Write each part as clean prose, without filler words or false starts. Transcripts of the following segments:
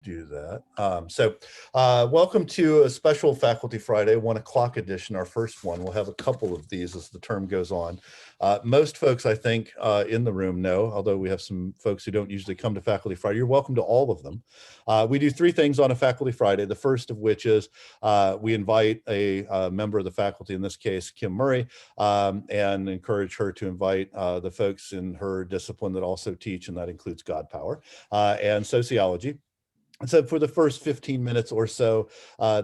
do that. Welcome to a special Faculty Friday, 1 o'clock edition, our first one. We'll have a couple of these as the term goes on. Most folks, I think, in the room know, although we have some folks who don't usually come to Faculty Friday, you're welcome to all of them. We do three things on a Faculty Friday, the first of which is we invite a member of the faculty, in this case, Kim Murray, and encourage her to invite the folks in her discipline that also teach, and that includes God Power and sociology. And so for the first 15 minutes or so,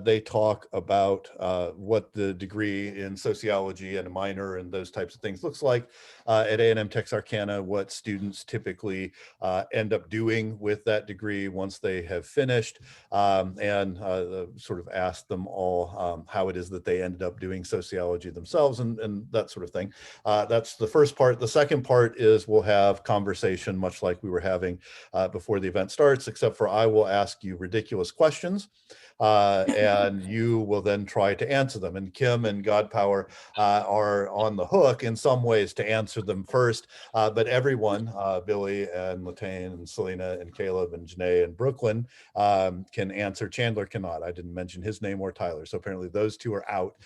they talk about what the degree in sociology and a minor and those types of things looks like at A&M Texarkana, what students typically end up doing with that degree once they have finished, and sort of ask them all how it is that they ended up doing sociology themselves and that sort of thing. That's the first part. The second part is we'll have conversation, much like we were having before the event starts, except for I will ask you ridiculous questions and you will then try to answer them. And Kim and God Power are on the hook in some ways to answer them first, but everyone, Billy and Latane and Selena and Caleb and Janae and Brooklyn can answer. Chandler cannot. I didn't mention his name or Tyler. So apparently those two are out.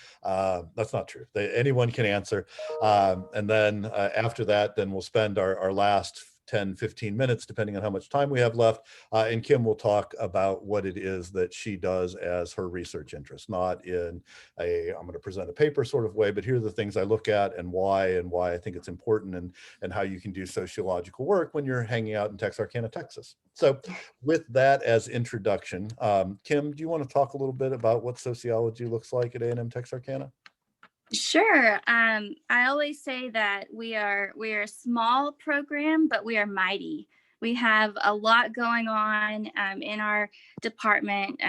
That's not true. Anyone can answer. And then after that, then we'll spend our last 10, 15 minutes, depending on how much time we have left. And Kim will talk about what it is that she does as her research interest, not in I'm going to present a paper sort of way, but here are the things I look at and why I think it's important and how you can do sociological work when you're hanging out in Texarkana, Texas. So with that as introduction, Kim, do you want to talk a little bit about what sociology looks like at A&M Texarkana? Sure. I always say that we are a small program, but we are mighty. We have a lot going on in our department.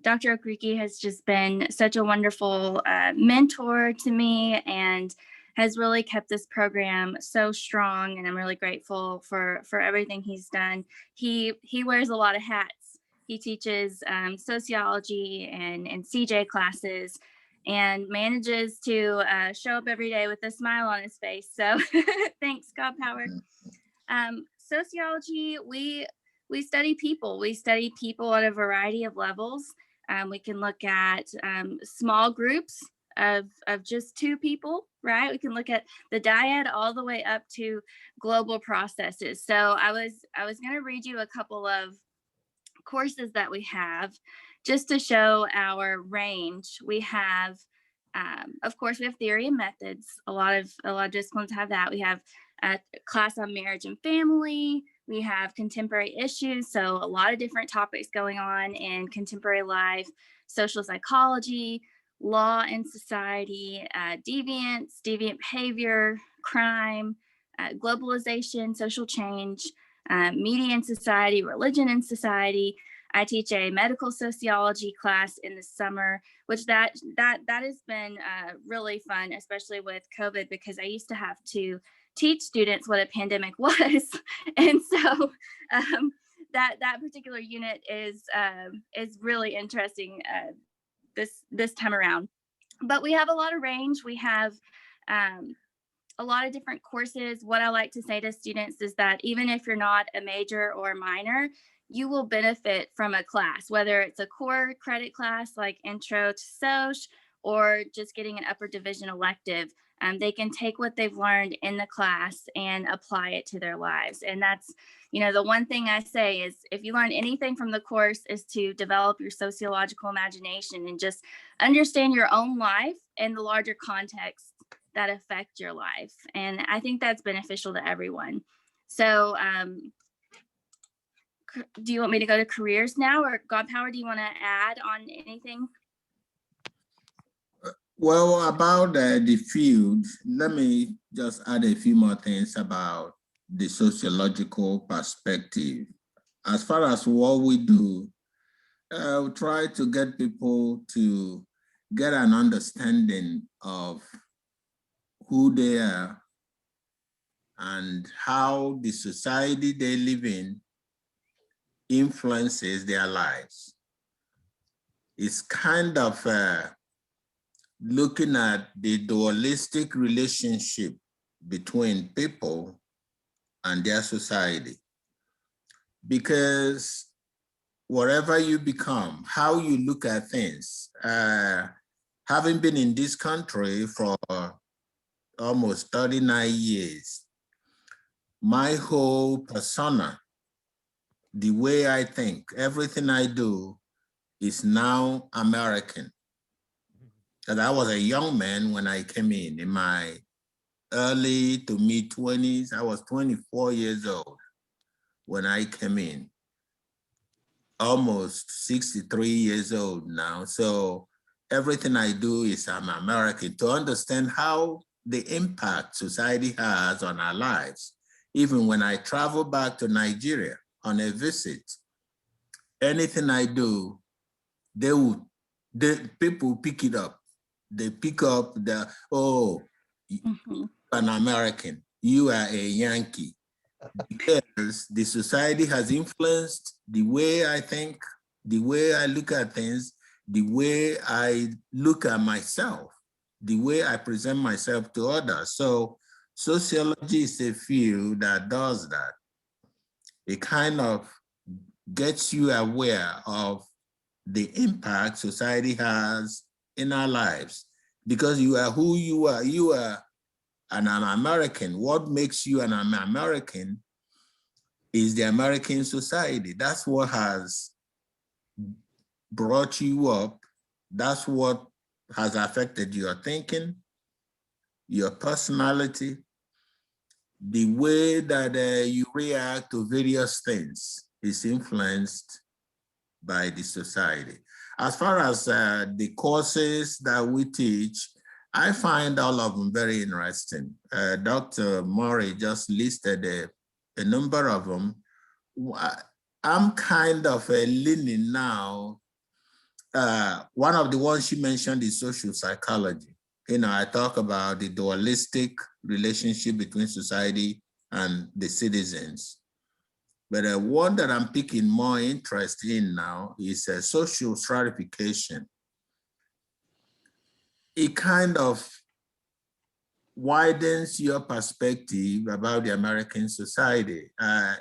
Dr. Okriki has just been such a wonderful mentor to me and has really kept this program so strong. And I'm really grateful for everything he's done. He wears a lot of hats. He teaches sociology and CJ classes, and manages to show up every day with a smile on his face. So thanks, God Power. Sociology, we study people. We study people at a variety of levels. We can look at small groups of just two people, right? We can look at the dyad all the way up to global processes. So I was going to read you a couple of courses that we have just to show our range. We have, of course, we have theory and methods. A lot of disciplines have that. We have a class on marriage and family. We have contemporary issues. So a lot of different topics going on in contemporary life, social psychology, law and society, deviant behavior, crime, globalization, social change, media and society, religion and society. I teach a medical sociology class in the summer, which that has been really fun, especially with COVID, because I used to have to teach students what a pandemic was, and so that particular unit is really interesting this time around. But we have a lot of range. We have a lot of different courses. What I like to say to students is that even if you're not a major or a minor, you will benefit from a class, whether it's a core credit class like Intro to Soc or just getting an upper division elective. They can take what they've learned in the class and apply it to their lives. And that's, the one thing I say is if you learn anything from the course is to develop your sociological imagination and just understand your own life and the larger context that affect your life. And I think that's beneficial to everyone. So do you want me to go to careers now, or God Power, do you want to add on anything? Well, about the field, let me just add a few more things about the sociological perspective. As far as what we do, we try to get people to get an understanding of who they are and how the society they live in influences their lives. It's kind of looking at the dualistic relationship between people and their society. Because whatever you become, how you look at things. Having been in this country for almost 39 years, my whole persona, the way I think, everything I do is now American. Because I was a young man when I came in my early to mid 20s. I was 24 years old when I came in, almost 63 years old now. So everything I do is I'm American. To understand how the impact society has on our lives, even when I travel back to Nigeria on a visit, anything I do, people pick it up. They pick up oh, Mhm. an American, you are a Yankee. Because the society has influenced the way I think, the way I look at things, the way I look at myself, the way I present myself to others. So sociology is a field that does that. It kind of gets you aware of the impact society has in our lives because you are who you are. You are an American. What makes you an American is the American society. That's what has brought you up. That's what has affected your thinking, your personality, the way that you react to various things is influenced by the society. As far as the courses that we teach, I find all of them very interesting. Dr. Murray just listed a number of them. I'm kind of leaning now. One of the ones she mentioned is social psychology. You know, I talk about the dualistic relationship between society and the citizens. But one that I'm picking more interest in now is social stratification. It kind of widens your perspective about the American society.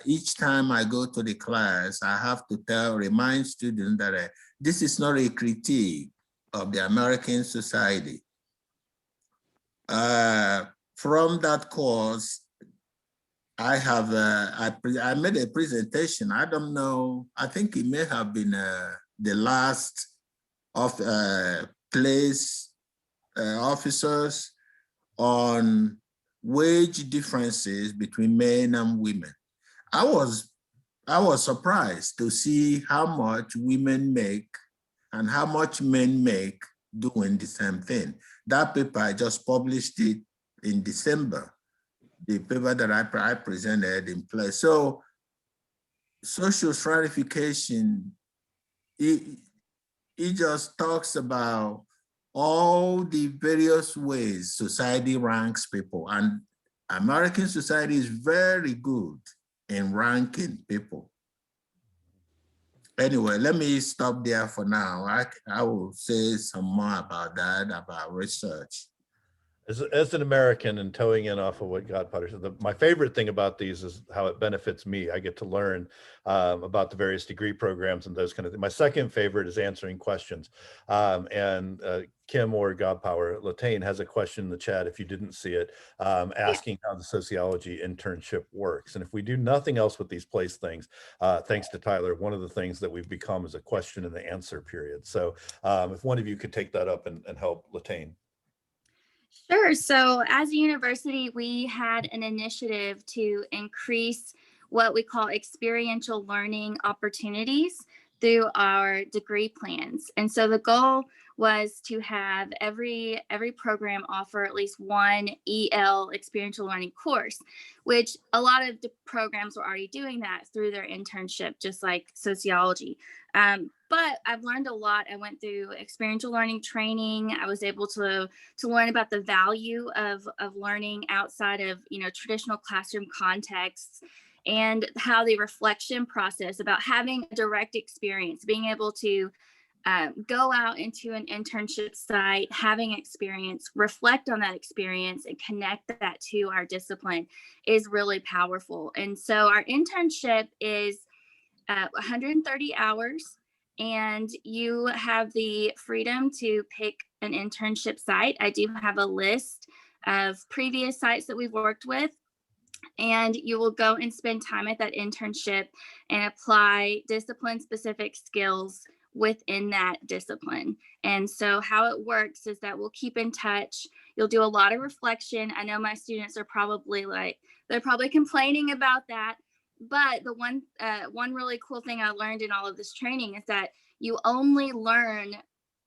Each time I go to the class, I have to remind students that this is not a critique of the American society. From that course, I have I made a presentation. I don't know. I think it may have been the last of place officers on wage differences between men and women. I was surprised to see how much women make and how much men make doing the same thing. That paper, I just published it in December, the paper that I presented in place. So social stratification, it just talks about all the various ways society ranks people, and American society is very good in ranking people. Anyway, let me stop there for now. I will say some more about that, about research. As an American and towing in off of what God Potter said, my favorite thing about these is how it benefits me. I get to learn about the various degree programs and those kind of things. My second favorite is answering questions. And Kim or God Power, Latane has a question in the chat, if you didn't see it, asking how the sociology internship works. And if we do nothing else with these place things, thanks to Tyler, one of the things that we've become is a question and the answer period. So if one of you could take that up and help Latane. Sure. So as a university, we had an initiative to increase what we call experiential learning opportunities through our degree plans. And so the goal was to have every program offer at least one EL experiential learning course, which a lot of the programs were already doing that through their internship, just like sociology. But I've learned a lot. I went through experiential learning training. I was able to learn about the value of learning outside of traditional classroom contexts, and how the reflection process about having a direct experience, being able to go out into an internship site, having experience, reflect on that experience, and connect that to our discipline is really powerful. And so our internship is 130 hours, and you have the freedom to pick an internship site. I do have a list of previous sites that we've worked with, and you will go and spend time at that internship and apply discipline specific skills within that discipline. And so how it works is that we'll keep in touch. You'll do a lot of reflection. I know my students are probably they're probably complaining about that. But the one really cool thing I learned in all of this training is that you only learn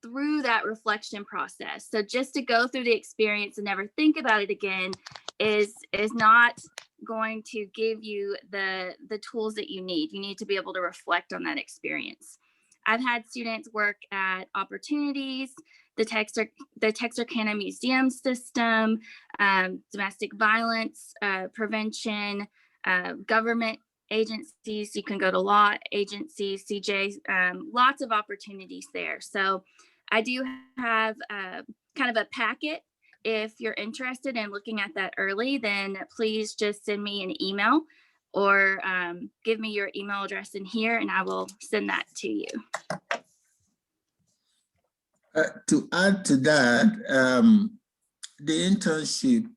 through that reflection process. So just to go through the experience and never think about it again is not going to give you the tools that you need. You need to be able to reflect on that experience. I've had students work at Opportunities, the Texarkana Museum System, domestic violence prevention, government agencies. You can go to law agencies, CJ, lots of opportunities there. So I do have kind of a packet. If you're interested in looking at that early, then please just send me an email or give me your email address in here and I will send that to you. To add to that, the internship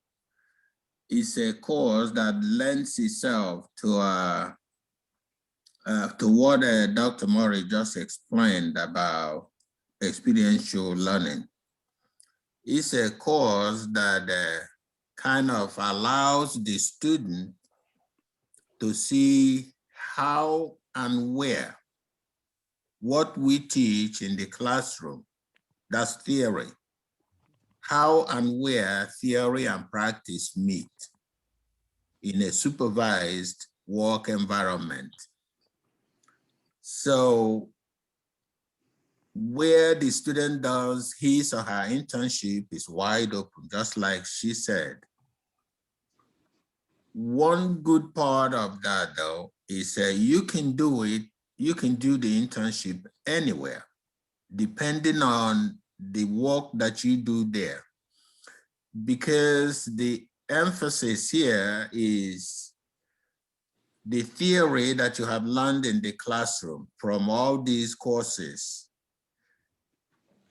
is a course that lends itself to what Dr. Murray just explained about experiential learning. It's a course that kind of allows the student to see how and where what we teach in the classroom, that's theory, how and where theory and practice meet in a supervised work environment. So where the student does his or her internship is wide open, just like she said. One good part of that, though, is you can do it, you can do the internship anywhere, depending on the work that you do there. Because the emphasis here is the theory that you have learned in the classroom from all these courses.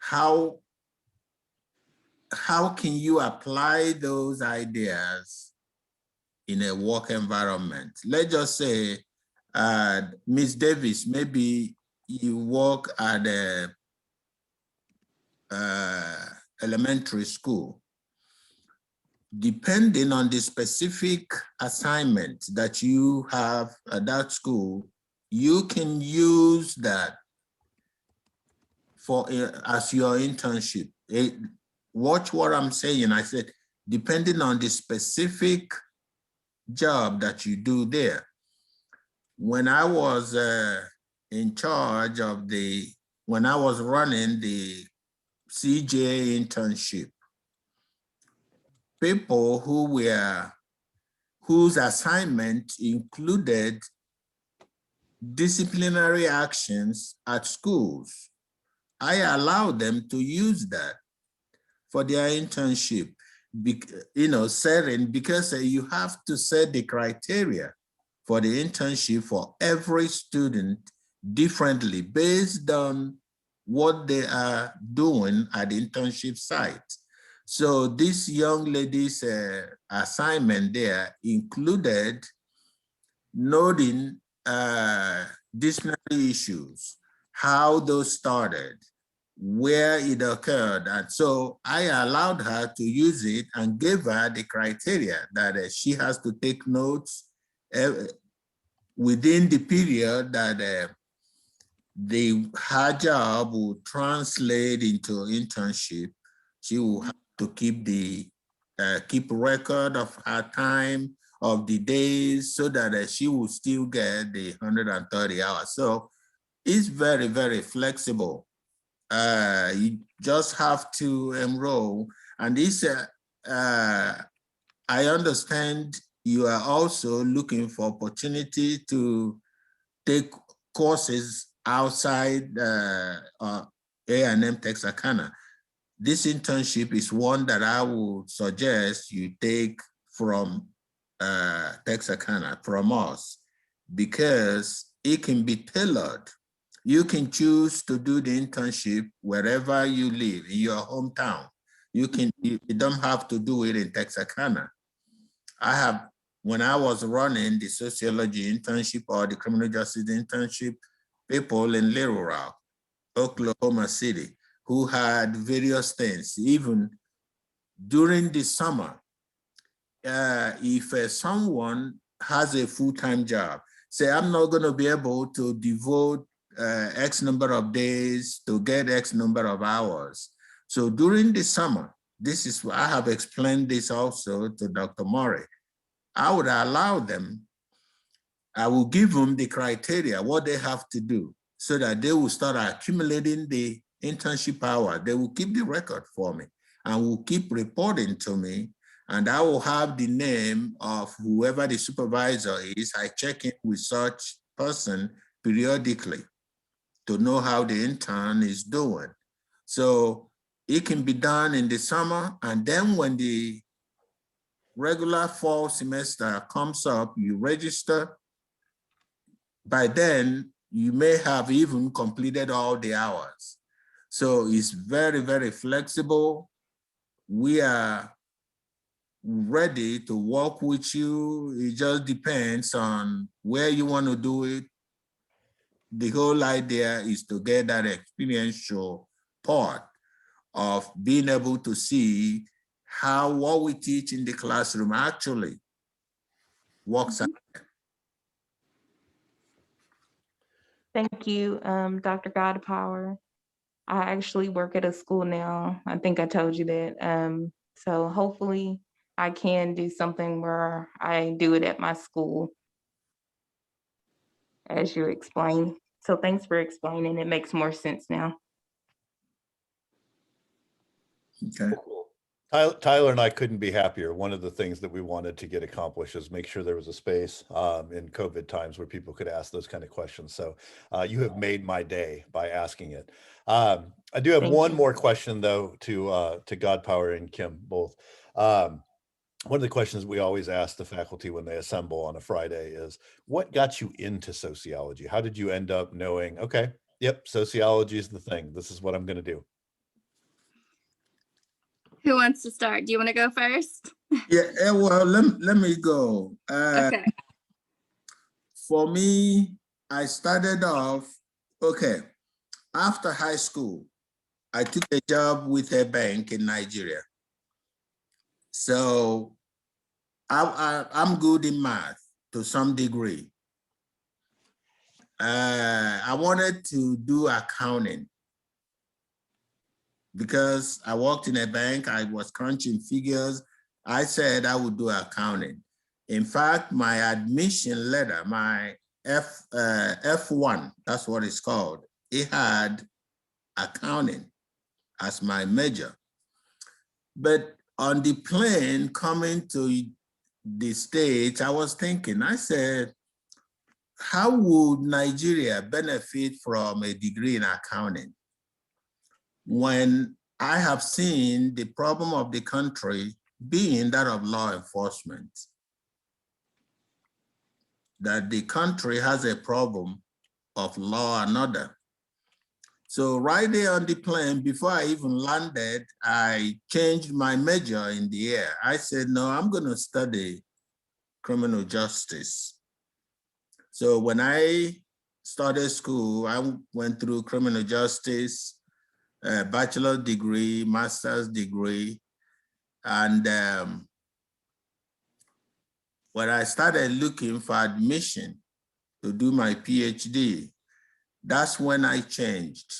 How can you apply those ideas in a work environment? Let's just say, Ms. Davis, maybe you work at a elementary school. Depending on the specific assignment that you have at that school, you can use that for as your internship. Watch what I'm saying. I said, depending on the specific job that you do there. When I was in charge of when I was running the CJ internship, people whose assignment included disciplinary actions at schools, I allowed them to use that for their internship, setting, because you have to set the criteria for the internship for every student differently based on what they are doing at the internship site. So this young lady's assignment there included noting disciplinary issues, how those started, where it occurred. And so I allowed her to use it and gave her the criteria that she has to take notes within the period that her job will translate into internship. She will have to keep record of her time, of the days, so that she will still get the 130 hours. So it's very, very flexible. You just have to enroll. And this, I understand you are also looking for opportunity to take courses outside A&M Texarkana. This internship is one that I would suggest you take from Texarkana, from us, because it can be tailored. You can choose to do the internship wherever you live, in your hometown. You don't have to do it in Texarkana. When I was running the sociology internship or the criminal justice internship, people in Little Rock, Oklahoma City, who had various things, even during the summer, if someone has a full-time job, say, I'm not going to be able to devote X number of days to get X number of hours. So during the summer, I have explained this also to Dr. Murray. I would allow them, I will give them the criteria, what they have to do, so that they will start accumulating the internship hours. They will keep the record for me and will keep reporting to me. And I will have the name of whoever the supervisor is. I check in with such person periodically to know how the intern is doing. So it can be done in the summer. And then when the regular fall semester comes up, you register. By then, you may have even completed all the hours. So it's very, very flexible. We are ready to work with you. It just depends on where you want to do it. The whole idea is to get that experiential part of being able to see how what we teach in the classroom actually works out. Thank you, Dr. Godpower. I actually work at a school now. I think I told you that. So hopefully I can do something where I do it at my school, as you explained. So thanks for explaining. It makes more sense now. Okay. Tyler and I couldn't be happier. One of the things that we wanted to get accomplished is make sure there was a space in COVID times where people could ask those kind of questions. So you have made my day by asking it. I do have one more question though to Godpower and Kim both. One of the questions we always ask the faculty when they assemble on a Friday is, what got you into sociology? How did you end up knowing, okay, yep, sociology is the thing. This is what I'm going to do. Who wants to start? Do you want to go first? Yeah, well, let me go. Okay. For me, I started off, okay, after high school, I took a job with a bank in Nigeria. So I'm good in math to some degree. I wanted to do accounting because I worked in a bank, I was crunching figures. I said I would do accounting. In fact, my admission letter, my F1, that's what it's called, it had accounting as my major. But on the plane coming to the States, I was thinking, I said, how would Nigeria benefit from a degree in accounting when I have seen the problem of the country being that of law enforcement? That the country has a problem of law and order. So right there on the plane, before I even landed, I changed my major in the air. I said, no, I'm going to study criminal justice. So when I started school, I went through criminal justice, bachelor's degree, master's degree. And when I started looking for admission to do my PhD, that's when I changed,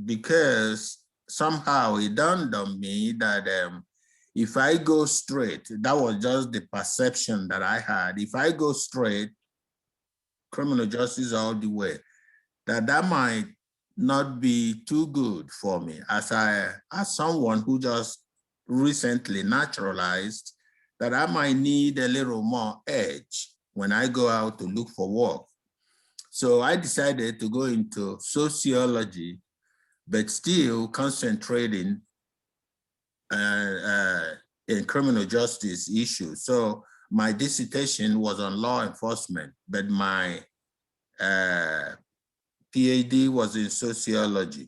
because somehow it dawned on me that if I go straight, that was just the perception that I had. If I go straight, criminal justice all the way, that might not be too good for me as someone who just recently naturalized, that I might need a little more edge when I go out to look for work. So I decided to go into sociology, but still concentrating in criminal justice issues. So my dissertation was on law enforcement, but my PhD was in sociology.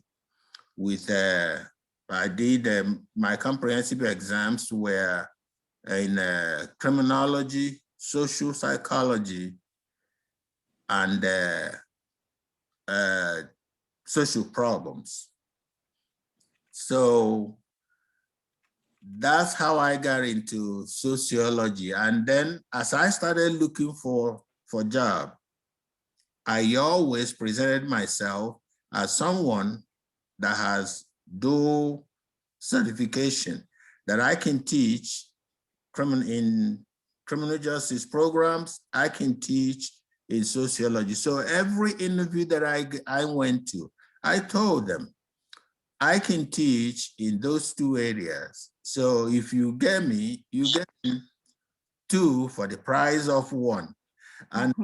With I did my comprehensive exams were in criminology, social psychology, and social problems. So that's how I got into sociology. And then as I started looking for job, I always presented myself as someone that has dual certification, that I can teach in criminal justice programs, I can teach in sociology. So every interview that I went to, I told them, I can teach in those two areas. So if you get me, you get me 2 for the price of 1. And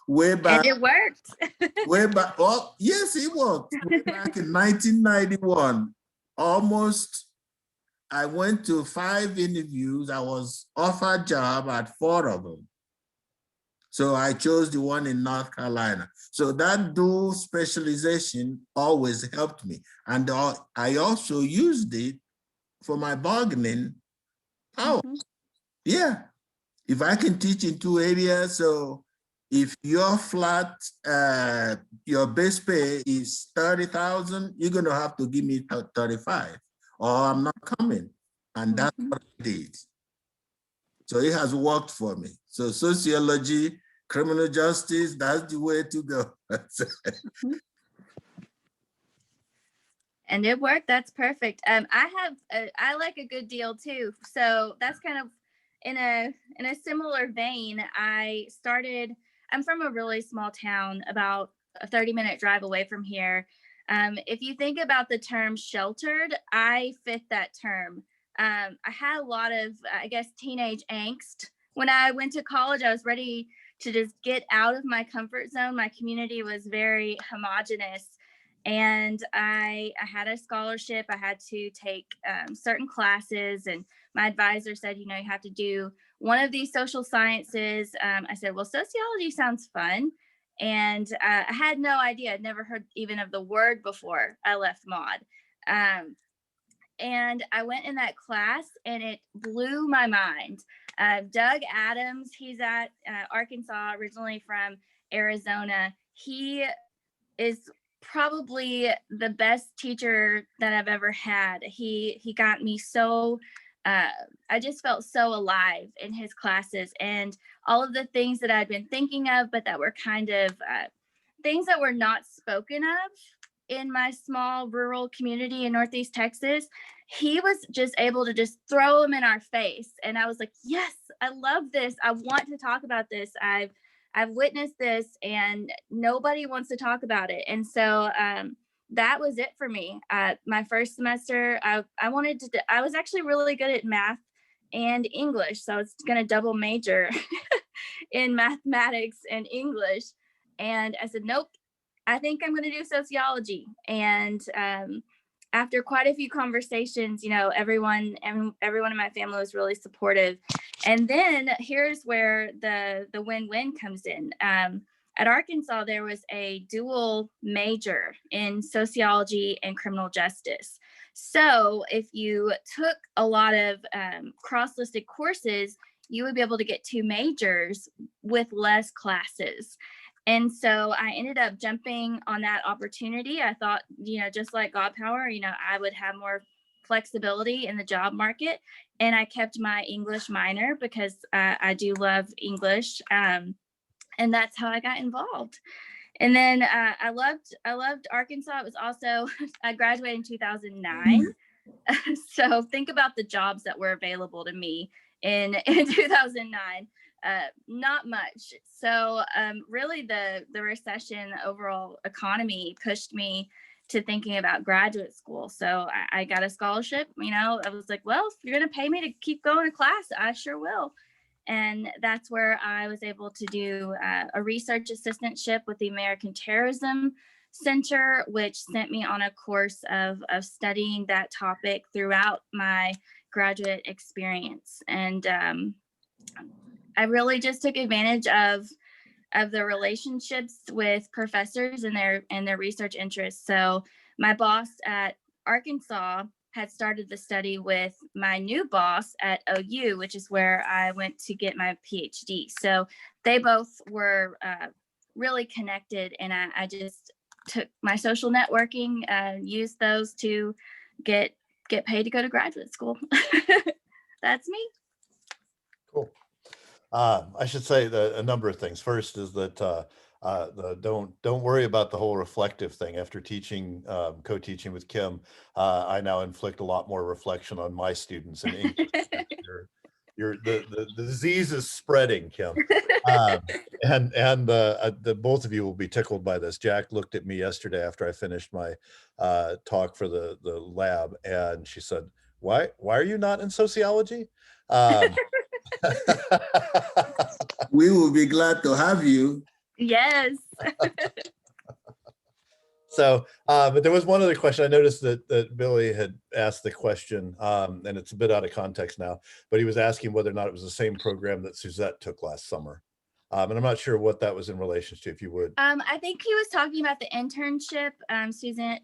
way back. And it worked. Way back, oh, yes, it worked. Way back in 1991, I went to 5 interviews. I was offered a job at 4 of them. So I chose the one in North Carolina. So that dual specialization always helped me. And I also used it for my bargaining power. Yeah, if I can teach in 2 areas, so if your flat, your base pay is 30,000, you're gonna have to give me 35, or I'm not coming. And that's what I did. So it has worked for me. So sociology, criminal justice, that's the way to go. And it worked. That's perfect. I like a good deal too. So that's kind of in a similar vein. I'm from a really small town, about a 30-minute drive away from here. If you think about the term sheltered, I fit that term. I had a lot of, I guess, teenage angst. When I went to college, I was ready to just get out of my comfort zone. My community was very homogenous. And I had a scholarship. I had to take certain classes, and my advisor said, you have to do one of these social sciences. I said, well, sociology sounds fun. And I had no idea. I'd never heard even of the word before I left Maud. And I went in that class, and it blew my mind. Doug Adams, he's at Arkansas, originally from Arizona. He is probably the best teacher that I've ever had. He got me so, I just felt so alive in his classes, and all of the things that I'd been thinking of, but that were kind of things that were not spoken of in my small rural community in Northeast Texas. He was just able to just throw them in our face. And I was like, yes, I love this. I want to talk about this. I've witnessed this, and nobody wants to talk about it. And so that was it for me. My first semester, I was actually really good at math and English. So I was going to double major in mathematics and English. And I said, nope, I think I'm going to do sociology. And after quite a few conversations, everyone in my family was really supportive. And then here's where the win-win comes in. At Arkansas, there was a dual major in sociology and criminal justice. So if you took a lot of cross-listed courses, you would be able to get 2 majors with less classes. And so I ended up jumping on that opportunity. I thought, just like God Power, I would have more flexibility in the job market. And I kept my English minor because I do love English. And that's how I got involved. And then I loved Arkansas. It was also, I graduated in 2009. So think about the jobs that were available to me in 2009. Not much. So really the recession, the overall economy pushed me to thinking about graduate school. So I got a scholarship. I was like, well, if you're going to pay me to keep going to class, I sure will. And that's where I was able to do a research assistantship with the American Terrorism Center, which sent me on a course of studying that topic throughout my graduate experience. And I really just took advantage of of the relationships with professors and their research interests. So my boss at Arkansas had started the study with my new boss at OU, which is where I went to get my PhD. So they both were really connected, and I just took my social networking, used those to get paid to go to graduate school. That's me. Cool. I should say a number of things. First is that don't worry about the whole reflective thing. After teaching, co-teaching with Kim, I now inflict a lot more reflection on my students in English. The disease is spreading, Kim, and the both of you will be tickled by this. Jack looked at me yesterday after I finished my talk for the lab, and she said, "Why are you not in sociology?" We will be glad to have you. Yes. So, but there was one other question. I noticed that Billy had asked the question, and it's a bit out of context now, but he was asking whether or not it was the same program that Suzette took last summer. And I'm not sure what that was in relation to, if you would. I think he was talking about the internship.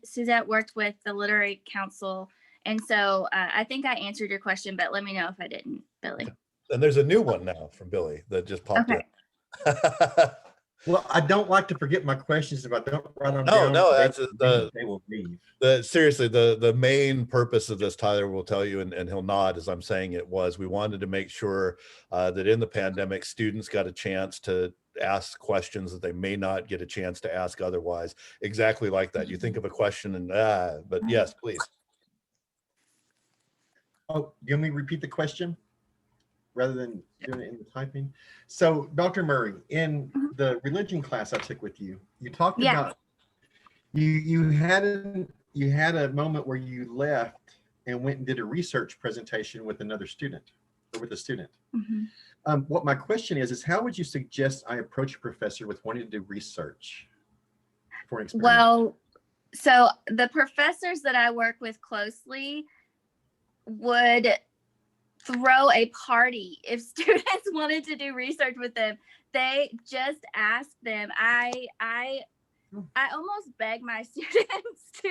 Suzette worked with the Literary Council. And so I think I answered your question, but let me know if I didn't, Billy. And there's a new one now from Billy that just popped in. Well, I don't like to forget my questions if I don't write them No, down. no, they, that's they will leave. Seriously, the main purpose of this, Tyler will tell you, and he'll nod as I'm saying it, was we wanted to make sure that in the pandemic, students got a chance to ask questions that they may not get a chance to ask otherwise. Exactly like that. You think of a question and but yes, please. Oh, you want me to repeat the question rather than doing it in the typing? So, Dr. Murray, in the religion class I took with you, you talked about you had a moment where you left and went and did a research presentation with another student or with a student. What my question is how would you suggest I approach a professor with wanting to do research for an experiment? Well, so the professors that I work with closely would throw a party if students wanted to do research with them. They just ask them. I almost beg my students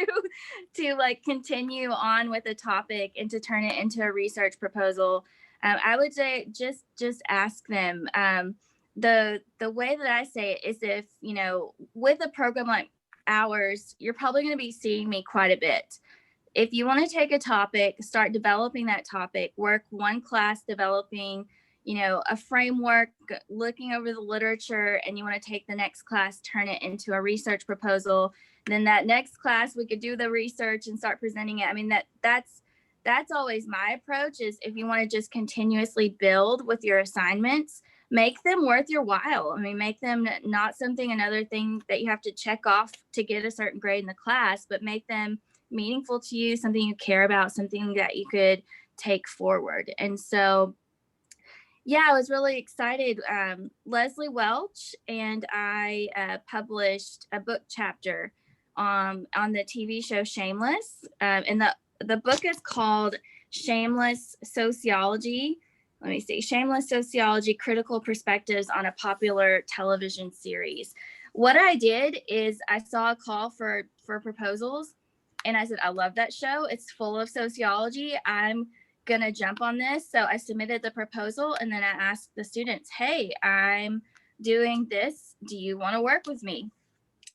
to like continue on with a topic and to turn it into a research proposal. I would say just ask them. The way that I say it is, if with a program like ours, you're probably going to be seeing me quite a bit. If you want to take a topic, start developing that topic, work one class developing, a framework, looking over the literature, and you want to take the next class, turn it into a research proposal. And then that next class, we could do the research and start presenting it. I mean, that's always my approach, is if you want to just continuously build with your assignments, make them worth your while. I mean, make them not another thing that you have to check off to get a certain grade in the class, but make them meaningful to you, something you care about, something that you could take forward. And so, yeah, I was really excited. Leslie Welch and I published a book chapter on the TV show Shameless. And the book is called Shameless Sociology. Let me see. Shameless Sociology, Critical Perspectives on a Popular Television Series. What I did is I saw a call for proposals, and I said, I love that show. It's full of sociology. I'm going to jump on this. So I submitted the proposal, and then I asked the students, hey, I'm doing this. Do you want to work with me?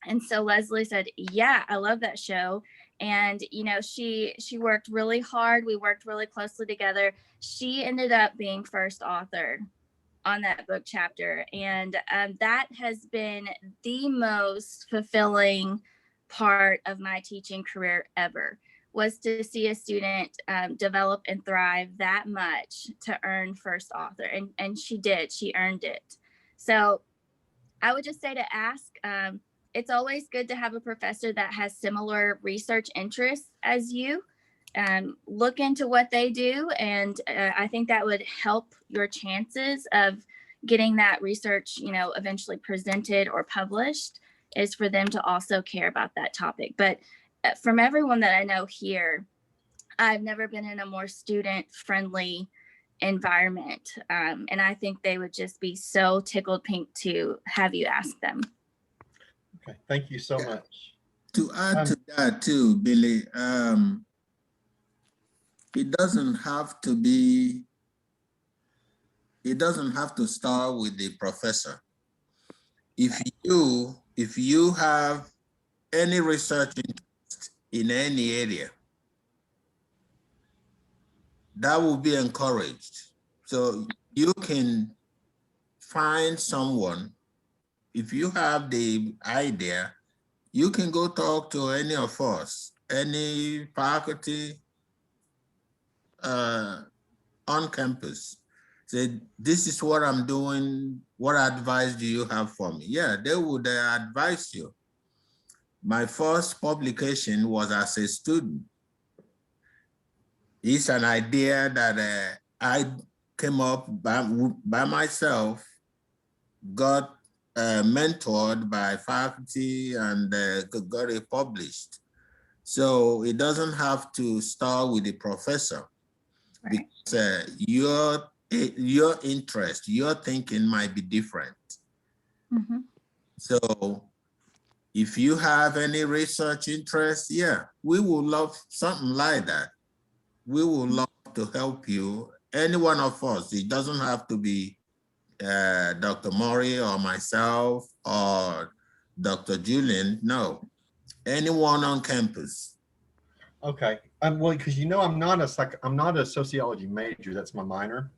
And so Leslie said, yeah, I love that show. And, she worked really hard. We worked really closely together. She ended up being first author on that book chapter. And that has been the most fulfilling part of my teaching career ever, was to see a student develop and thrive that much to earn first author. And she did. She earned it. So I would just say to ask, it's always good to have a professor that has similar research interests as you. Look into what they do, and I think that would help your chances of getting that research, eventually presented or published, is for them to also care about that topic. But from everyone that I know here, I've never been in a more student-friendly environment. And I think they would just be so tickled pink to have you ask them. Okay, thank you so much. To add to that too, Billy, it doesn't have to start with the professor. If you have any research interest in any area, that will be encouraged. So you can find someone. If you have the idea, you can go talk to any of us, any faculty on campus. Say, this is what I'm doing. What advice do you have for me? Yeah, they would advise you. My first publication was as a student. It's an idea that I came up by myself, got mentored by faculty, and got it published. So it doesn't have to start with the professor, Right. because your interest, your thinking might be different. Mm-hmm. So if you have any research interest, yeah, we would love something like that. We would love to help you. Any one of us. It doesn't have to be Dr. Maury or myself or Dr. Julian. No, anyone on campus. Okay, well, because I'm not a sociology major. That's my minor.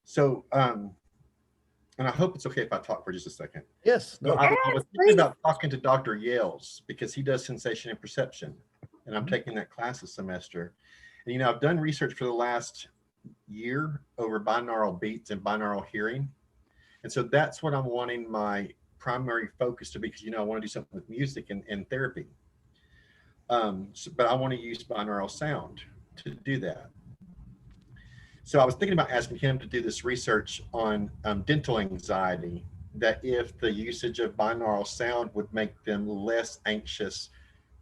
So, and I hope it's okay if I talk for just a second. Yes. No, No. I was thinking about talking to Dr. Yales because he does sensation and perception, and I'm taking that class this semester. And I've done research for the last year over binaural beats and binaural hearing, and so that's what I'm wanting my primary focus to be, because I want to do something with music and therapy. But I want to use binaural sound to do that. So I was thinking about asking him to do this research on dental anxiety, that if the usage of binaural sound would make them less anxious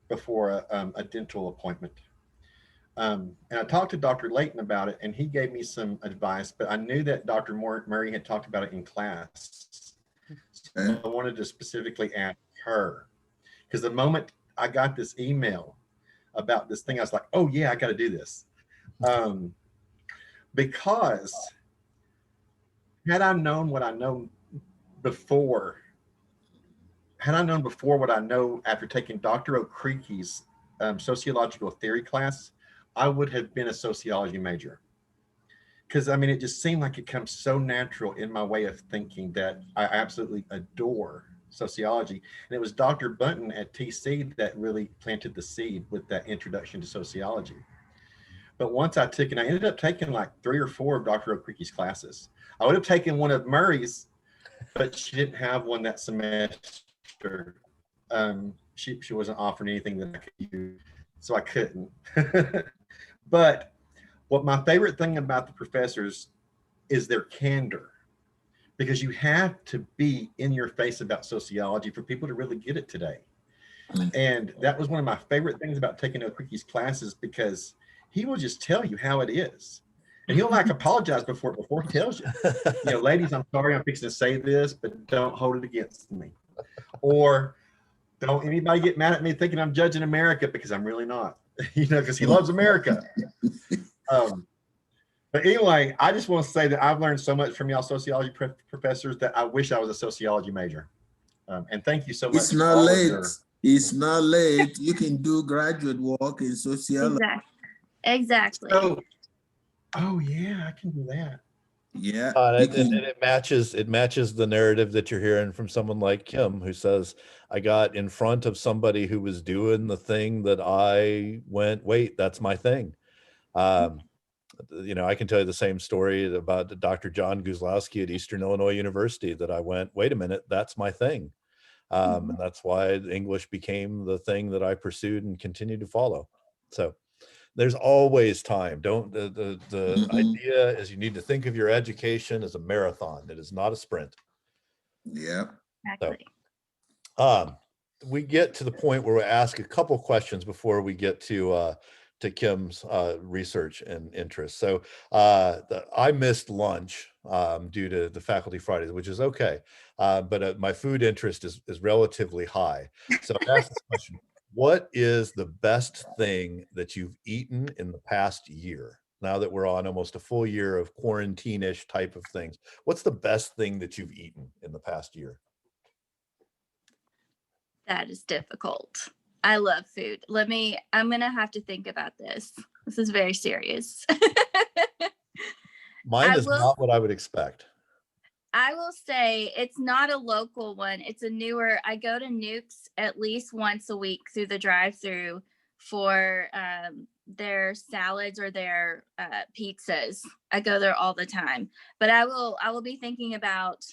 before a dental appointment. And I talked to Dr. Layton about it, and he gave me some advice, but I knew that Dr. Murray had talked about it in class. So I wanted to specifically ask her, because the moment I got this email about this thing, I was like, oh yeah, I got to do this. Because had I known what I know before, what I know after taking Dr. O'Creaky's sociological theory class, I would have been a sociology major. Because it just seemed like it comes so natural in my way of thinking that I absolutely adore sociology. And it was Dr. Bunton at TC that really planted the seed with that introduction to sociology. But once I ended up taking like 3 or 4 of Dr. O'Creaky's classes. I would have taken one of Murray's, but she didn't have one that semester. She wasn't offering anything that I could use, so I couldn't. But what my favorite thing about the professors is their candor, because you have to be in your face about sociology for people to really get it today. And that was one of my favorite things about taking O'Creaky's classes, because he will just tell you how it is. And he'll apologize before he tells you. Ladies, I'm sorry, I'm fixing to say this, but don't hold it against me. Or don't anybody get mad at me thinking I'm judging America, because I'm really not, because he loves America. But anyway, I just want to say that I've learned so much from y'all sociology professors that I wish I was a sociology major. And thank you so much. It's not late. It's not late. You can do graduate work in sociology. Exactly. So, oh yeah, I can do that. Yeah. And it matches the narrative that you're hearing from someone like Kim, who says, I got in front of somebody who was doing the thing that I went, wait, that's my thing. I can tell you the same story about Dr. John Guzlowski at Eastern Illinois University, that I went, wait a minute, that's my thing. And that's why English became the thing that I pursued and continue to follow. So there's always time. The idea is you need to think of your education as a marathon. It is not a sprint. Yeah. Exactly. So, we get to the point where we ask a couple questions before we get to to Kim's research and interest. So I missed lunch due to the Faculty Fridays, which is okay. But my food interest is relatively high. So I asked this question: what is the best thing that you've eaten in the past year? Now that we're on almost a full year of quarantine-ish type of things, what's the best thing that you've eaten in the past year? That is difficult. I love food. I'm going to have to think about this. This is very serious. Mine is not what I would expect. I will say it's not a local one. It's a newer. I go to Nuke's at least once a week through the drive-through for their salads or their pizzas. I go there all the time. But I will be thinking about,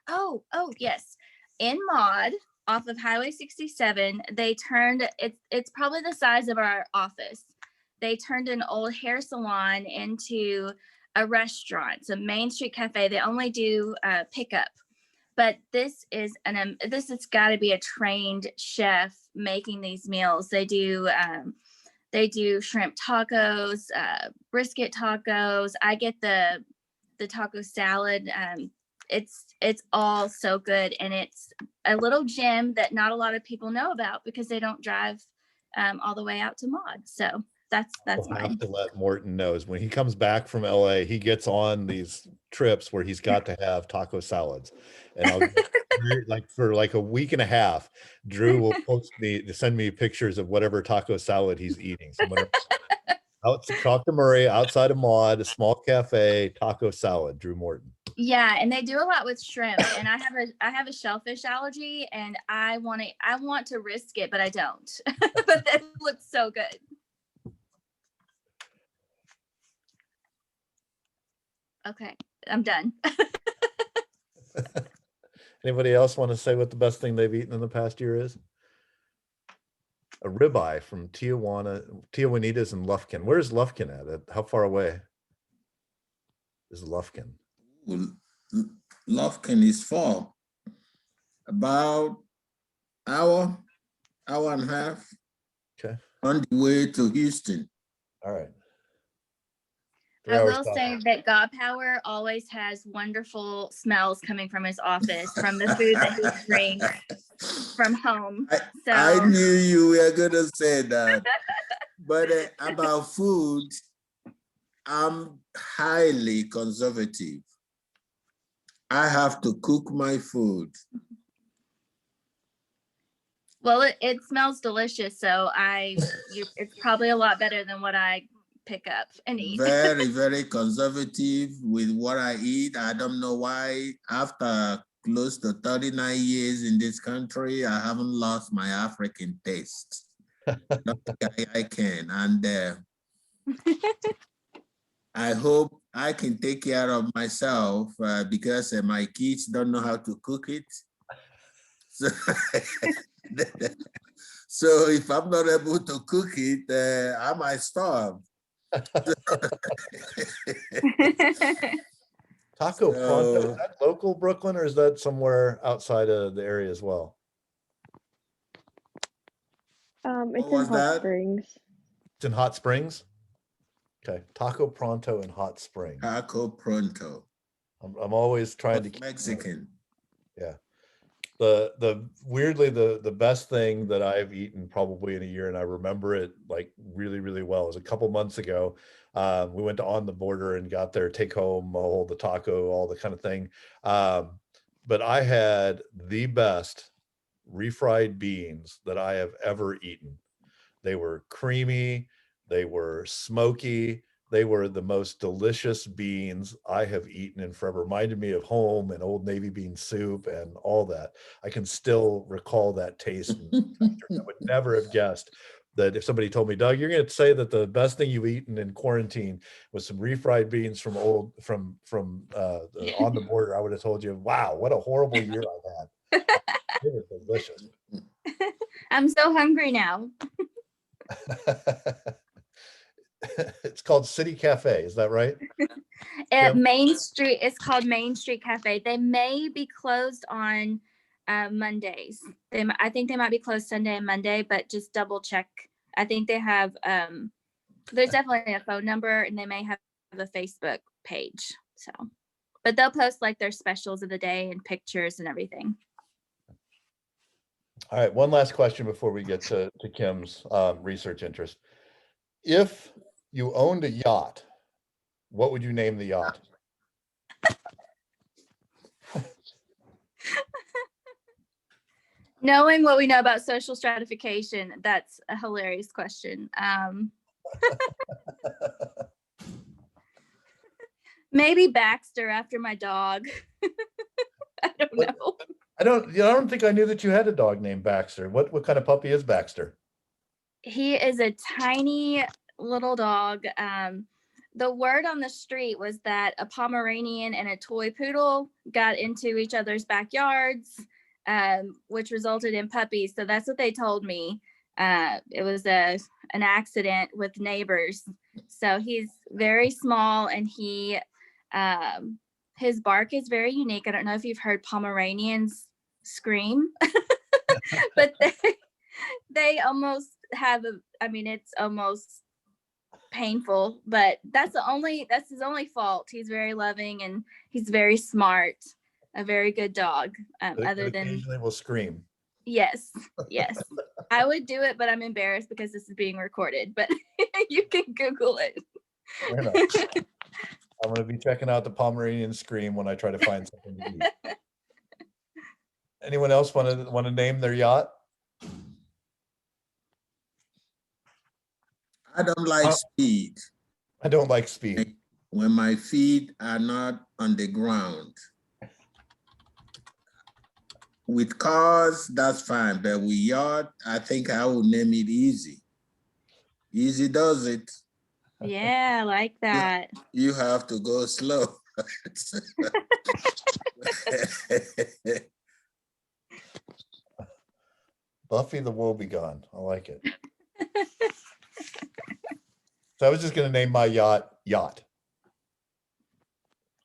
oh yes, in Maud off of Highway 67, they turned, it's probably the size of our office. They turned an old hair salon into a restaurant. It's a Main Street cafe. They only do pickup, but this has got to be a trained chef making these meals. They do shrimp tacos, brisket tacos. I get the taco salad. It's all so good, and it's a little gem that not a lot of people know about because they don't drive all the way out to Maud. So that's I'll mine. have to let Morton know is when he comes back from LA, he gets on these trips where he's got to have taco salads. And I'll like for like a week and a half, Drew will send me pictures of whatever taco salad he's eating. So I'm gonna out to talk to Murray outside of Maud, a small cafe, taco salad, Drew Morton. Yeah, and they do a lot with shrimp, and I have a shellfish allergy, and I want to risk it, but I don't. But that looks so good. Okay, I'm done. Anybody else want to say what the best thing they've eaten in the past year is? A ribeye from Tijuanitas and Lufkin. Where's Lufkin at? How far away is Lufkin? Well, Lufkin is far, about hour and a half. Okay. On the way to Houston. All right. I will say that God Power always has wonderful smells coming from his office from the food that he brings from home. I knew you were gonna say that. But about food, I'm highly conservative. I have to cook my food. Well, it smells delicious, so it's probably a lot better than what I pick up and eat. Very, very conservative with what I eat. I don't know why. After close to 39 years in this country, I haven't lost my African taste. I can, and I hope I can take care of myself because my kids don't know how to cook it. So, so if I'm not able to cook it, I might starve. Taco Pronto, is that local Brooklyn or is that somewhere outside of the area as well? It's in Hot Springs. It's in Hot Springs? Okay, Taco Pronto in Hot Springs. Taco Pronto. I'm always trying to keep Mexican. Yeah. Weirdly, the best thing that I've eaten probably in a year, and I remember it like really, really well, was a couple months ago. We went to On the Border and got their take home, all the taco, all the kind of thing. But I had the best refried beans that I have ever eaten. They were creamy, they were smoky, they were the most delicious beans I have eaten in forever. Reminded me of home and Old Navy bean soup and all that. I can still recall that taste. And I would never have guessed that if somebody told me, Doug, you're going to say that the best thing you've eaten in quarantine was some refried beans from On the Border, I would have told you, wow, what a horrible year I've had. It was delicious. I'm so hungry now. It's called City Cafe, is that right? At Main Street, it's called Main Street Cafe. They may be closed on Mondays. I think they might be closed Sunday and Monday, but just double check. I think they have There's definitely a phone number, and they may have a Facebook page. So, but they'll post like their specials of the day and pictures and everything. All right, one last question before we get to Kim's research interest. If you owned a yacht, what would you name the yacht? Knowing what we know about social stratification, that's a hilarious question. Maybe Baxter after my dog. I don't know. I don't think I knew that you had a dog named Baxter. What kind of puppy is Baxter? He is a tiny little dog. The word on the street was that a Pomeranian and a toy poodle got into each other's backyards, which resulted in puppies. So that's what they told me. It was an accident with neighbors. So he's very small, and his bark is very unique. I don't know if you've heard Pomeranians scream, but they almost have it's almost painful, but that's his only fault. He's very loving and he's very smart, a very good dog. Other than occasionally will scream. Yes. I would do it, but I'm embarrassed because this is being recorded, but you can Google it. Fair enough. I'm going to be checking out the Pomeranian scream when I try to find something to eat. Anyone else want to name their yacht? I don't like speed. I don't like speed. When my feet are not on the ground. With cars, that's fine, but with yacht, I think I would name it Easy. Easy does it. Yeah, I like that. You have to go slow. Buffy the Woebegone. I like it. So I was just going to name my yacht.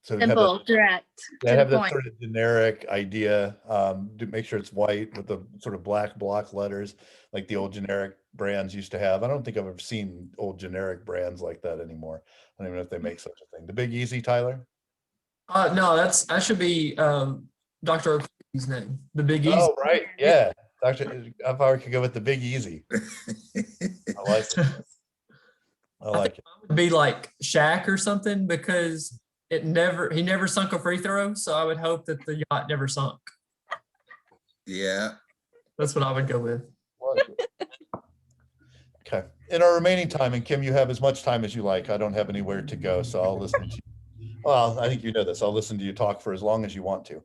So Simple, direct. They have that sort of generic idea. To make sure it's white with the sort of black block letters, like the old generic brands used to have. I don't think I've ever seen old generic brands like that anymore. I don't even know if they make such a thing. The Big Easy, Tyler? No, that should be Dr. O'Keefe's name. The Big Easy. Oh, right. Yeah. Dr. I probably could go with the Big Easy. I like it. I like it. It would be like Shaq or something, because he never sunk a free throw. So I would hope that the yacht never sunk. Yeah. That's what I would go with. Okay. In our remaining time, and Kim, you have as much time as you like. I don't have anywhere to go, so I'll listen to you. Well, I think you know this. I'll listen to you talk for as long as you want to.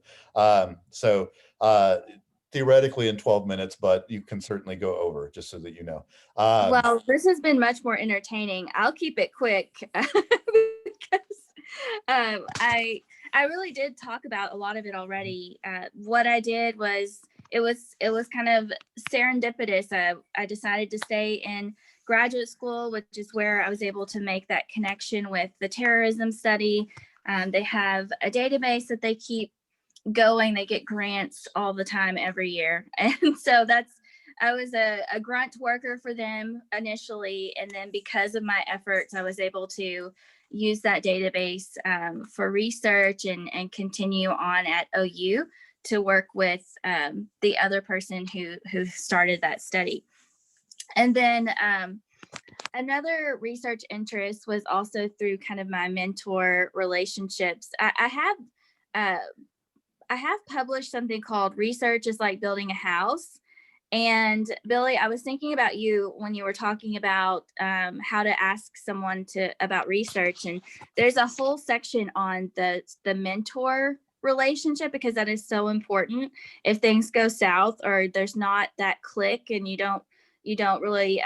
Theoretically in 12 minutes, but you can certainly go over, just so that you know. Well, this has been much more entertaining. I'll keep it quick because I really did talk about a lot of it already. What I did was it was kind of serendipitous. I decided to stay in graduate school, which is where I was able to make that connection with the terrorism study. They have a database that they keep going. They get grants all the time every year. And so I was a grunt worker for them initially. And then because of my efforts, I was able to use that database for research and continue on at OU to work with the other person who started that study. And then another research interest was also through kind of my mentor relationships. I have published something called Research is Like Building a House. And Billy, I was thinking about you when you were talking about how to ask someone about research. And there's a whole section on the mentor relationship, because that is so important. If things go south or there's not that click and you don't really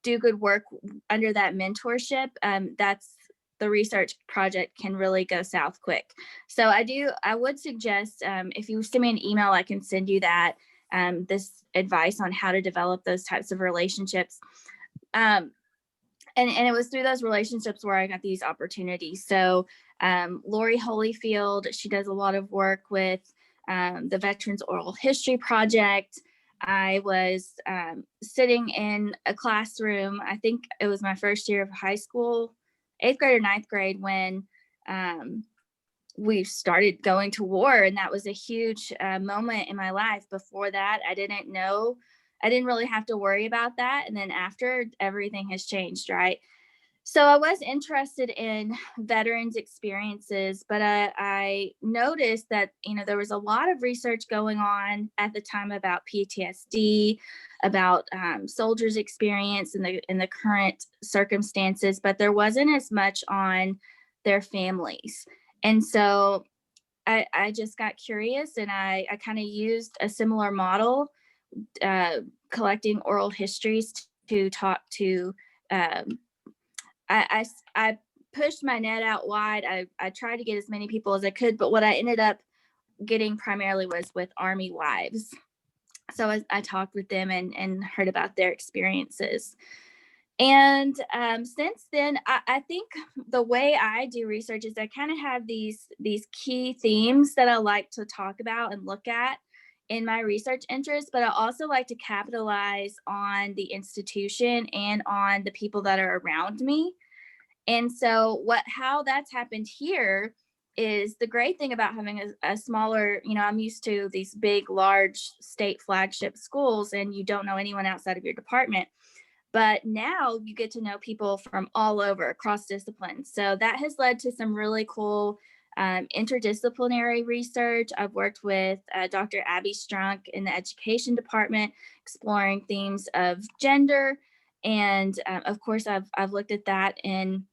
do good work under that mentorship, that's the research project can really go south quick. So I would suggest if you send me an email, I can send you that this advice on how to develop those types of relationships. And it was through those relationships where I got these opportunities. So Lori Holyfield, she does a lot of work with the Veterans Oral History Project. I was sitting in a classroom. I think it was my first year of high school, 8th grade or 9th grade, when we started going to war. And that was a huge moment in my life. Before that, I didn't really have to worry about that. And then after, everything has changed, right? So I was interested in veterans' experiences, but I noticed that, there was a lot of research going on at the time about PTSD, about soldiers' experience in the current circumstances, but there wasn't as much on their families. And so I just got curious, and I kind of used a similar model, collecting oral histories to talk to. I pushed my net out wide. I tried to get as many people as I could, but what I ended up getting primarily was with Army wives. So I talked with them and heard about their experiences. And since then, I think the way I do research is I kind of have these key themes that I like to talk about and look at in my research interests, but I also like to capitalize on the institution and on the people that are around me. And so how that's happened here is the great thing about having a smaller, I'm used to these big, large state flagship schools, and you don't know anyone outside of your department. But now you get to know people from all over, across disciplines. So that has led to some really cool interdisciplinary research. I've worked with Dr. Abby Strunk in the education department, exploring themes of gender. And of course, I've looked at that in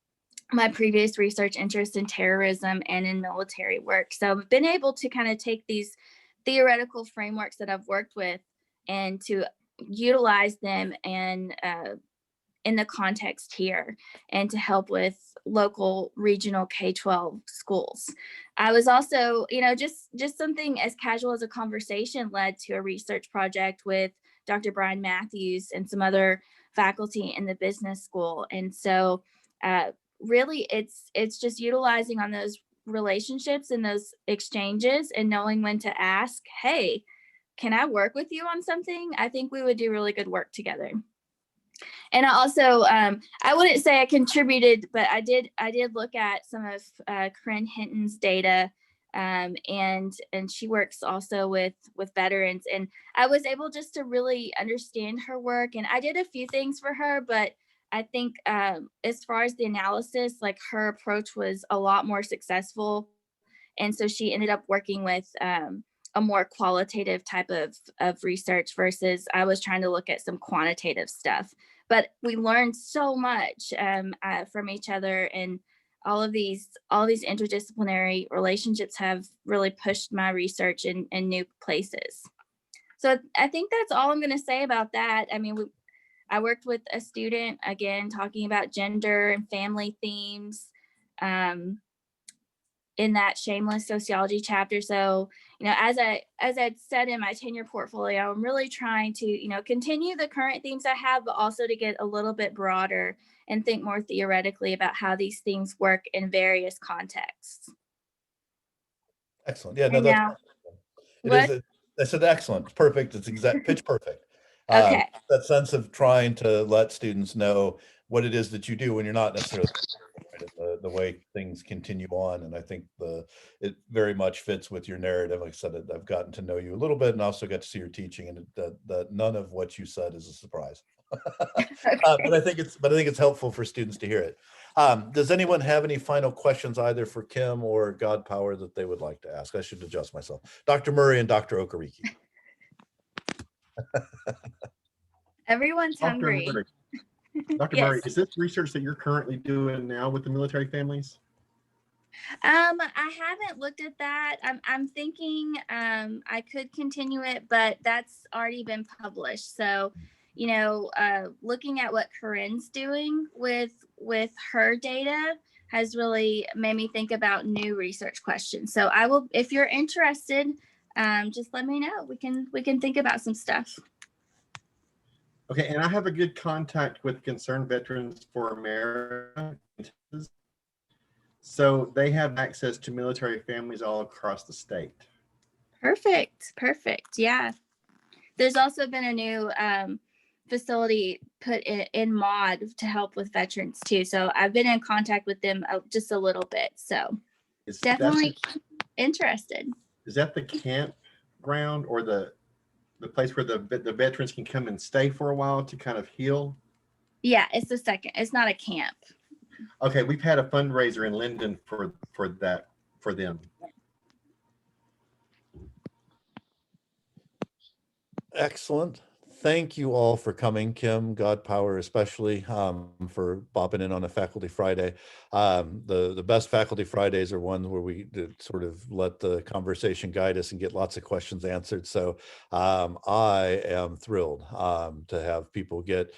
my previous research interest in terrorism and in military work. So I've been able to kind of take these theoretical frameworks that I've worked with and to utilize them and in the context here, and to help with local regional K-12 schools. I was also, just something as casual as a conversation led to a research project with Dr. Brian Matthews and some other faculty in the business school. And so really it's just utilizing on those relationships and those exchanges and knowing when to ask, hey, can I work with you on something? I think we would do really good work together. And I also, I wouldn't say I contributed, but I did look at some of Corinne Hinton's data, and she works also with veterans. And I was able just to really understand her work. And I did a few things for her, but I think as far as the analysis, like her approach was a lot more successful. And so she ended up working with a more qualitative type of research versus I was trying to look at some quantitative stuff. But we learned so much from each other, and all of these interdisciplinary relationships have really pushed my research in new places. So I think that's all I'm going to say about that. I mean, I worked with a student, again, talking about gender and family themes in that shameless sociology chapter. So, as I said in my tenure portfolio, I'm really trying to, continue the current themes I have, but also to get a little bit broader and think more theoretically about how these things work in various contexts. Excellent. Yeah, no, I said excellent. It's perfect. It's exact pitch perfect. Okay. That sense of trying to let students know what it is that you do when you're not necessarily the way things continue on. And I think it very much fits with your narrative. Like I said, I've gotten to know you a little bit and also got to see your teaching, and that none of what you said is a surprise. But I think it's helpful for students to hear it. Does anyone have any final questions either for Kim or God Power that they would like to ask? I should adjust myself. Dr. Murray and Dr. Okereke. Everyone's hungry. Dr. Yes. Murray, is this research that you're currently doing now with the military families? I haven't looked at that. I'm thinking I could continue it, but that's already been published. So, looking at what Corinne's doing with her data has really made me think about new research questions. So I will, if you're interested, just let me know. We can think about some stuff. Okay, and I have a good contact with Concerned Veterans for America. So they have access to military families all across the state. Perfect. Yeah. There's also been a new facility put in Maud to help with veterans too. So I've been in contact with them just a little bit. So definitely interested. Is that the campground or the place where the veterans can come and stay for a while to kind of heal? Yeah, it's the second. It's not a camp. Okay, we've had a fundraiser in Linden for them. Excellent. Thank you all for coming, Kim, God Power, especially for bopping in on a Faculty Friday. The best Faculty Fridays are ones where we sort of let the conversation guide us and get lots of questions answered. So I am thrilled to have people get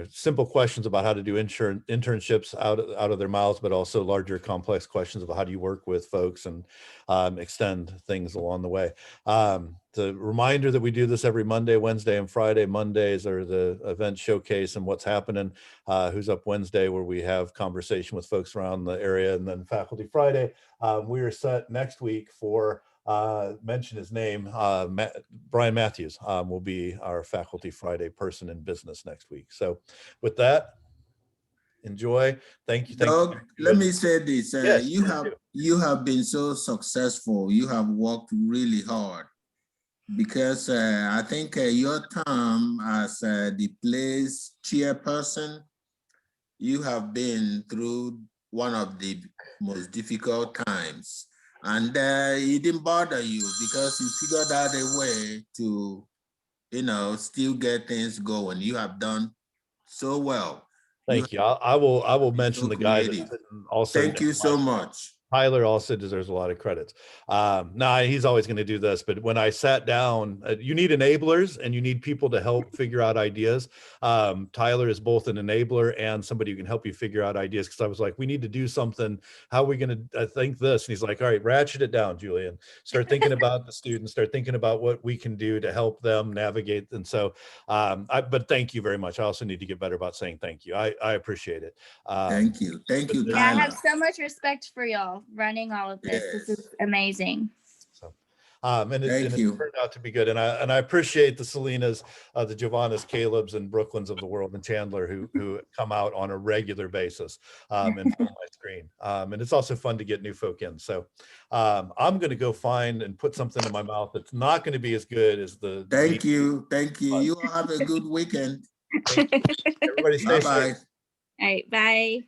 simple questions about how to do internships out of their mouths, but also larger complex questions about how do you work with folks and extend things along the way. The reminder that we do this every Monday, Wednesday, and Friday. Mondays are the event showcase and what's happening, Who's Up Wednesday, where we have conversation with folks around the area, and then Faculty Friday. We are set next week for, mention his name, Brian Matthews will be our Faculty Friday person in business next week. So with that, enjoy. Thank you. Doug, let me say this. Yes, you have been so successful. You have worked really hard. Because I think your term as the place chairperson, you have been through one of the most difficult times, and it didn't bother you because you figured out a way to, still get things going. You have done so well. Thank you. I will mention the guy that's also. Thank you so much. Tyler also deserves a lot of credits. No, he's always going to do this, but when I sat down, you need enablers and you need people to help figure out ideas. Tyler is both an enabler and somebody who can help you figure out ideas. Because I was like, we need to do something. How are we going to think this? And he's like, all right, ratchet it down, Julian. Start thinking about the students. Start thinking about what we can do to help them navigate. And so, but thank you very much. I also need to get better about saying thank you. I appreciate it. Thank you, Tyler. Yeah, I have so much respect for y'all running all of this. Yes. This is amazing. So, and it turned out to be good. And I appreciate the Selenas, the Giovannas, Caleb's, and Brooklyn's of the world, and Chandler who come out on a regular basis and fill my screen. And it's also fun to get new folk in. So I'm going to go find and put something in my mouth that's not going to be as good as the. Thank you. You all have a good weekend. Everybody stay safe. All right, bye.